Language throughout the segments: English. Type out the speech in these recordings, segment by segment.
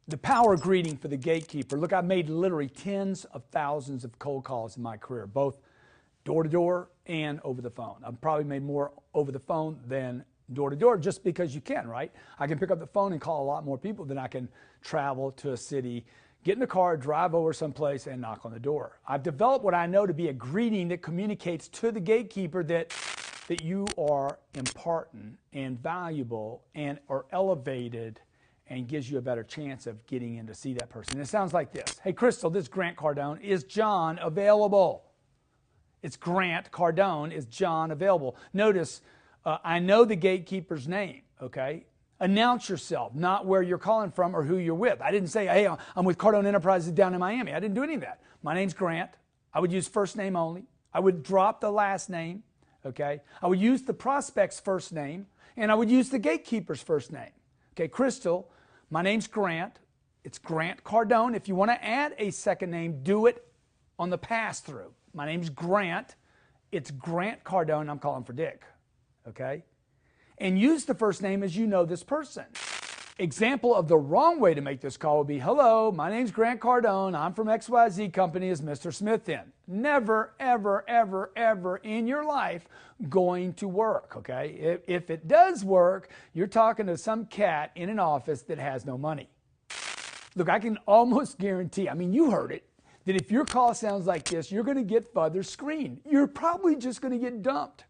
The power greeting for the gatekeeper. Look, I've made literally tens of thousands of cold calls in my career, both door to door and over the phone. I've probably made more over the phone than door to door, just because you can, right? I can pick up the phone and call a lot more people than I can travel to a city, get in the car, drive over someplace, and knock on the door. I've developed what I know to be a greeting that communicates to the gatekeeper that you are important and valuable and are elevated, and gives you a better chance of getting in to see that person. It sounds like this. Hey, Crystal, this is Grant Cardone. Is John available? It's Grant Cardone. Is John available? Notice, I know the gatekeeper's name, okay? Announce yourself, not where you're calling from or who you're with. I didn't say, hey, I'm with Cardone Enterprises down in Miami. I didn't do any of that. My name's Grant. I would use first name only. I would drop the last name, okay? I would use the prospect's first name, and I would use the gatekeeper's first name. Okay, Crystal, my name's Grant. It's Grant Cardone. If you want to add a second name, do it on the pass-through. My name's Grant. It's Grant Cardone. I'm calling for Dick. Okay? And use the first name as you know this person. Example of the wrong way to make this call would be, hello, my name's Grant Cardone. I'm from XYZ Company. Is Mr. Smith in? Never, ever, ever, ever in your life going to work, okay? If it does work, you're talking to some cat in an office that has no money. Look, I can almost guarantee, I mean, you heard it, that if your call sounds like this, you're going to get further screened. You're probably just going to get dumped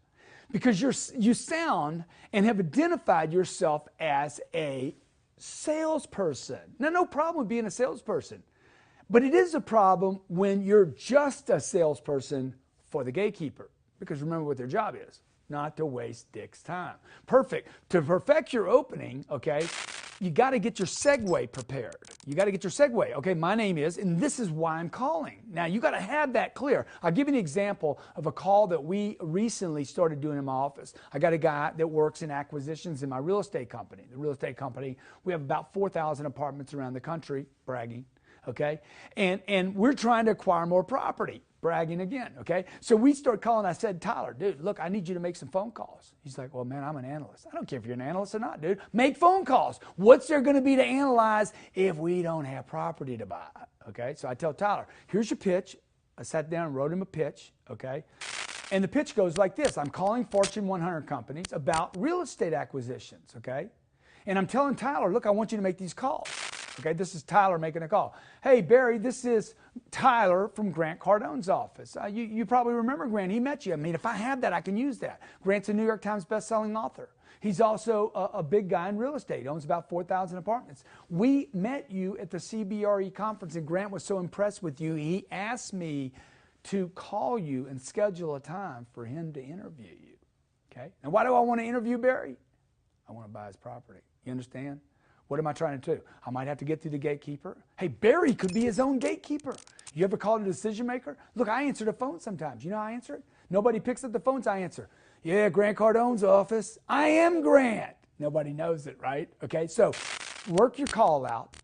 because you sound and have identified yourself as a salesperson. Now, no problem with being a salesperson, but it is a problem when you're just a salesperson for the gatekeeper, because remember what their job is, not to waste Dick's time. Perfect. To perfect your opening, okay, you got to get your segue prepared. You got to get your segue. Okay, my name is, and this is why I'm calling. Now, you got to have that clear. I'll give you an example of a call that we recently started doing in my office. I got a guy that works in acquisitions in my real estate company. The real estate company, we have about 4,000 apartments around the country, bragging, okay? And we're trying to acquire more property. Bragging again, okay? So we start calling. I said, Tyler, dude, look, I need you to make some phone calls. He's like, well, man, I'm an analyst. I don't care if you're an analyst or not, dude. Make phone calls. What's there going to be to analyze if we don't have property to buy? Okay, so I tell Tyler, here's your pitch. I sat down and wrote him a pitch, okay? And the pitch goes like this. I'm calling Fortune 100 companies about real estate acquisitions, okay? And I'm telling Tyler, look, I want you to make these calls. Okay, this is Tyler making a call. Hey, Barry, this is Tyler from Grant Cardone's office. You probably remember Grant. He met you. I mean, if I have that, I can use that. Grant's a New York Times best-selling author. He's also a big guy in real estate. He owns about 4,000 apartments. We met you at the CBRE conference, and Grant was so impressed with you, he asked me to call you and schedule a time for him to interview you. Okay? And why do I want to interview Barry? I want to buy his property. You understand? What am I trying to do? I might have to get through the gatekeeper. Hey, Barry could be his own gatekeeper. You ever called a decision maker? Look, I answer the phone sometimes. You know how I answer it? Nobody picks up the phones, I answer. Yeah, Grant Cardone's office. I am Grant. Nobody knows it, right? Okay, so work your call out.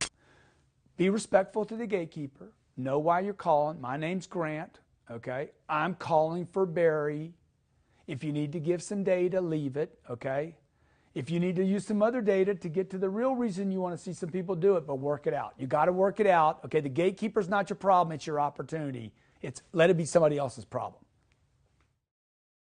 Be respectful to the gatekeeper. Know why you're calling. My name's Grant, okay? I'm calling for Barry. If you need to give some data, leave it, okay? If you need to use some other data to get to the real reason you want to see some people do it, but work it out. You got to work it out. Okay, the gatekeeper's not your problem, it's your opportunity. Let it be somebody else's problem.